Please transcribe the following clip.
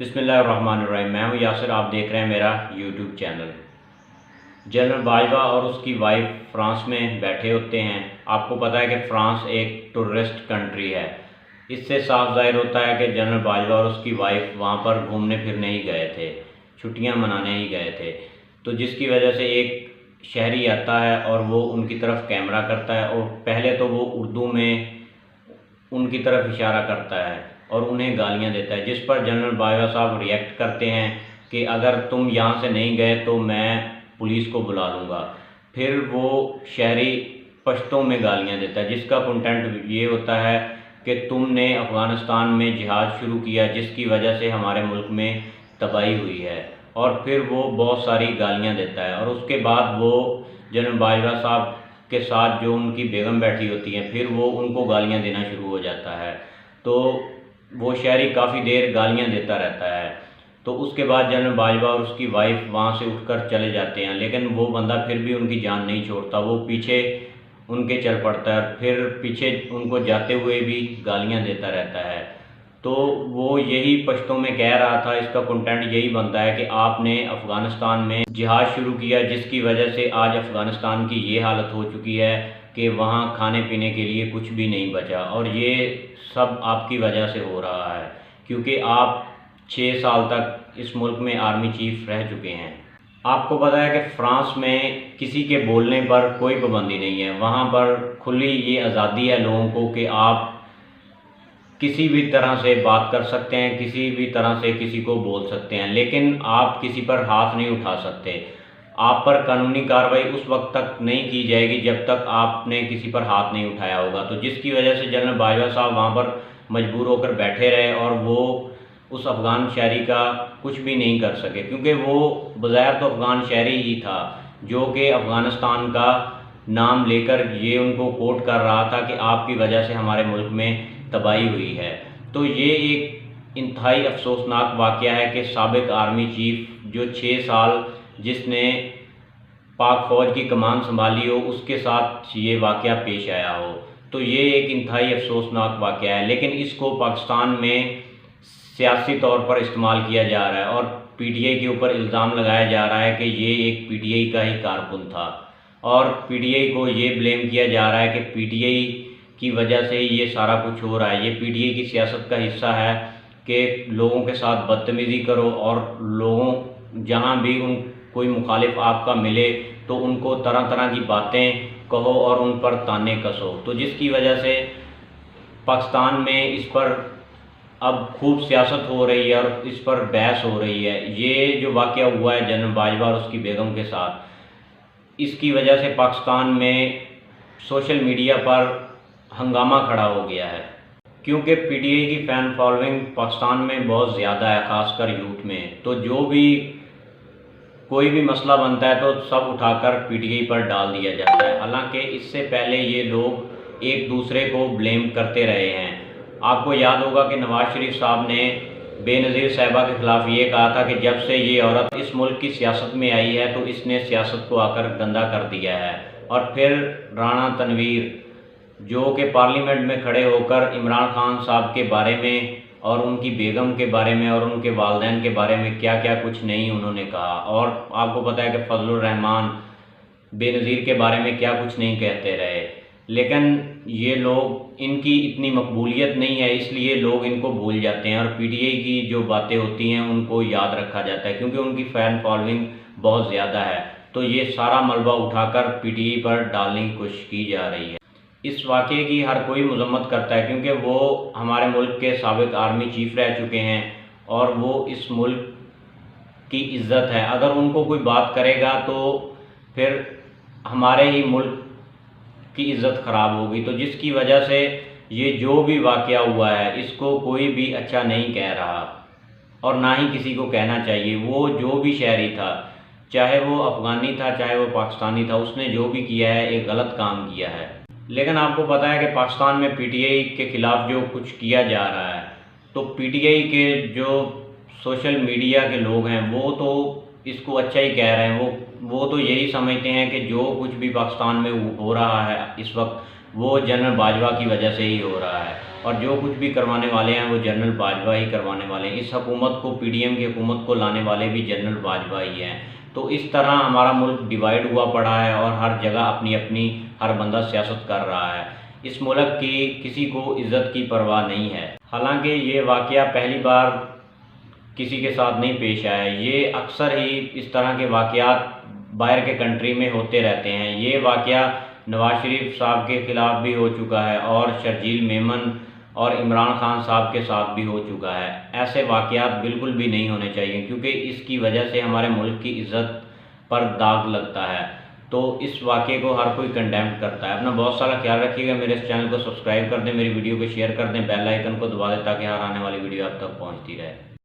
बिस्मिल्लाहिर्रहमानिर्रहीम। मैं हूं यासिर, आप देख रहे हैं मेरा यूट्यूब चैनल। जनरल बाजवा और उसकी वाइफ फ्रांस में बैठे होते हैं। आपको पता है कि फ्रांस एक टूरिस्ट कंट्री है। इससे साफ जाहिर होता है कि जनरल बाजवा और उसकी वाइफ वहां पर घूमने फिरने ही गए थे, छुट्टियां मनाने ही गए थे। तो जिसकी वजह से एक शहरी आता है और वो उनकी तरफ कैमरा करता है और पहले तो वो उर्दू में उनकी तरफ इशारा करता है और उन्हें गालियां देता है, जिस पर जनरल बाजवा साहब रिएक्ट करते हैं कि अगर तुम यहाँ से नहीं गए तो मैं पुलिस को बुला लूँगा। फिर वो शहरी पश्तों में गालियां देता है, जिसका कंटेंट ये होता है कि तुमने अफ़गानिस्तान में जिहाद शुरू किया जिसकी वजह से हमारे मुल्क में तबाही हुई है। और फिर वो बहुत सारी गालियां देता है और उसके बाद वो जनरल बाजवा साहब के साथ जो उनकी बेगम बैठी होती हैं फिर वो उनको गालियां देना शुरू हो जाता है। तो वो शहरी काफ़ी देर गालियां देता रहता है। तो उसके बाद जनरल बाजवा और उसकी वाइफ वहाँ से उठकर चले जाते हैं, लेकिन वो बंदा फिर भी उनकी जान नहीं छोड़ता। वो पीछे उनके चल पड़ता है, फिर पीछे उनको जाते हुए भी गालियां देता रहता है। तो वो यही पश्तों में कह रहा था, इसका कंटेंट यही बनता है कि आपने अफ़गानिस्तान में जिहाद शुरू किया जिसकी वजह से आज अफ़गानिस्तान की ये हालत हो चुकी है कि वहाँ खाने पीने के लिए कुछ भी नहीं बचा, और ये सब आपकी वजह से हो रहा है क्योंकि आप 6 साल तक इस मुल्क में आर्मी चीफ रह चुके हैं। आपको पता है कि फ़्रांस में किसी के बोलने पर कोई पाबंदी नहीं है। वहाँ पर खुली ये आज़ादी है लोगों को कि आप किसी भी तरह से बात कर सकते हैं, किसी भी तरह से किसी को बोल सकते हैं, लेकिन आप किसी पर हाथ नहीं उठा सकते। आप पर कानूनी कार्रवाई उस वक्त तक नहीं की जाएगी जब तक आपने किसी पर हाथ नहीं उठाया होगा। तो जिसकी वजह से जनरल बाजवा साहब वहाँ पर मजबूर होकर बैठे रहे और वो उस अफ़गान शहरी का कुछ भी नहीं कर सके, क्योंकि वो बज़ाहिर तो अफ़गान शहरी ही था जो कि अफ़गानिस्तान का नाम लेकर ये उनको कोट कर रहा था कि आपकी वजह से हमारे मुल्क में तबाही हुई है। तो ये एक इंतहाई अफसोसनाक वाक़या है कि साबिक आर्मी चीफ जो 6 साल जिसने पाक फ़ौज की कमान संभाली हो उसके साथ ये वाक़या पेश आया हो। तो ये एक इंतहाई अफसोसनाक वाक़या है, लेकिन इसको पाकिस्तान में सियासी तौर पर इस्तेमाल किया जा रहा है और पीटीआई के ऊपर इल्ज़ाम लगाया जा रहा है कि ये एक पीटीआई का ही कारकुन था और पीटीआई को ये ब्लेम किया जा रहा है कि पीटीआई की वजह से ही ये सारा कुछ हो रहा है। ये पीटीआई की सियासत का हिस्सा है कि लोगों के साथ बदतमीज़ी करो और लोगों जहाँ भी उन कोई मुखालिफ आपका मिले तो उनको तरह तरह की बातें कहो और उन पर ताने कसो। तो जिसकी वजह से पाकिस्तान में इस पर अब खूब सियासत हो रही है और इस पर बहस हो रही है। ये जो वाक़या हुआ है जनरल बाजवा और उसकी बेगम के साथ, इसकी वजह से पाकिस्तान में सोशल मीडिया पर हंगामा खड़ा हो गया है, क्योंकि पीटीआई की फ़ैन फॉलोइंग पाकिस्तान में बहुत ज़्यादा है, ख़ासकर यूथ में। तो जो भी कोई भी मसला बनता है तो सब उठाकर पीटीआई पर डाल दिया जाता है, हालांकि इससे पहले ये लोग एक दूसरे को ब्लेम करते रहे हैं। आपको याद होगा कि नवाज शरीफ साहब ने बेनज़ीर साहिबा के ख़िलाफ़ ये कहा था कि जब से ये औरत इस मुल्क की सियासत में आई है तो इसने सियासत को आकर गंदा कर दिया है। और फिर राना तनवीर जो कि पार्लियामेंट में खड़े होकर इमरान खान साहब के बारे में और उनकी बेगम के बारे में और उनके वालिदैन के बारे में क्या क्या कुछ नहीं उन्होंने कहा। और आपको पता है कि फजलुर रहमान बेनज़ीर के बारे में क्या कुछ नहीं कहते रहे, लेकिन ये लोग इनकी इतनी मकबूलियत नहीं है इसलिए लोग इनको भूल जाते हैं और पीटीआई की जो बातें होती हैं उनको याद रखा जाता है क्योंकि उनकी फ़ैन फॉलोइंग बहुत ज़्यादा है। तो ये सारा मलबा उठाकर पीटीआई पर डालने की कोशिश की जा रही है। इस वाक़े की हर कोई मजम्मत करता है क्योंकि वो हमारे मुल्क के साबिक आर्मी चीफ रह चुके हैं और वो इस मुल्क की इज़्ज़त है। अगर उनको कोई बात करेगा तो फिर हमारे ही मुल्क की इज़्ज़त ख़राब होगी। तो जिसकी वजह से ये जो भी वाक़या हुआ है इसको कोई भी अच्छा नहीं कह रहा और ना ही किसी को कहना चाहिए। वो जो भी शहरी था, चाहे वो अफ़गानी था चाहे वो पाकिस्तानी था, उसने जो भी किया है एक गलत काम किया है। लेकिन आपको पता है कि पाकिस्तान में पीटीआई के ख़िलाफ़ जो कुछ किया जा रहा है, तो पीटीआई के जो सोशल मीडिया के लोग हैं वो तो इसको अच्छा ही कह रहे हैं। वो तो यही समझते हैं कि जो कुछ भी पाकिस्तान में हो रहा है इस वक्त वो जनरल बाजवा की वजह से ही हो रहा है। और जो कुछ भी करवाने वाले हैं वो जनरल बाजवा ही करवाने वाले हैं। इस हुकूमत को, पीडीएम की हुकूमत को लाने वाले भी जनरल बाजवा ही हैं। तो इस तरह हमारा मुल्क डिवाइड हुआ पड़ा है और हर जगह अपनी अपनी हर बंदा सियासत कर रहा है। इस मुल्क की किसी को इज़्ज़त की परवाह नहीं है। हालांकि ये वाक़या पहली बार किसी के साथ नहीं पेश आया, ये अक्सर ही इस तरह के वाक़यात बाहर के कंट्री में होते रहते हैं। ये वाक़या नवाज शरीफ साहब के ख़िलाफ़ भी हो चुका है और शर्जील मेमन और इमरान खान साहब के साथ भी हो चुका है। ऐसे वाक़यात बिल्कुल भी नहीं होने चाहिए, क्योंकि इसकी वजह से हमारे मुल्क की इज़्ज़त पर दाग लगता है। तो इस वाक़े को हर कोई कंडेम करता है। अपना बहुत सारा ख्याल रखिएगा। मेरे इस चैनल को सब्सक्राइब कर दें, मेरी वीडियो को शेयर कर दें, बेल आइकन को दबा दें ताकि हर आने वाली वीडियो आप तक पहुँचती रहे।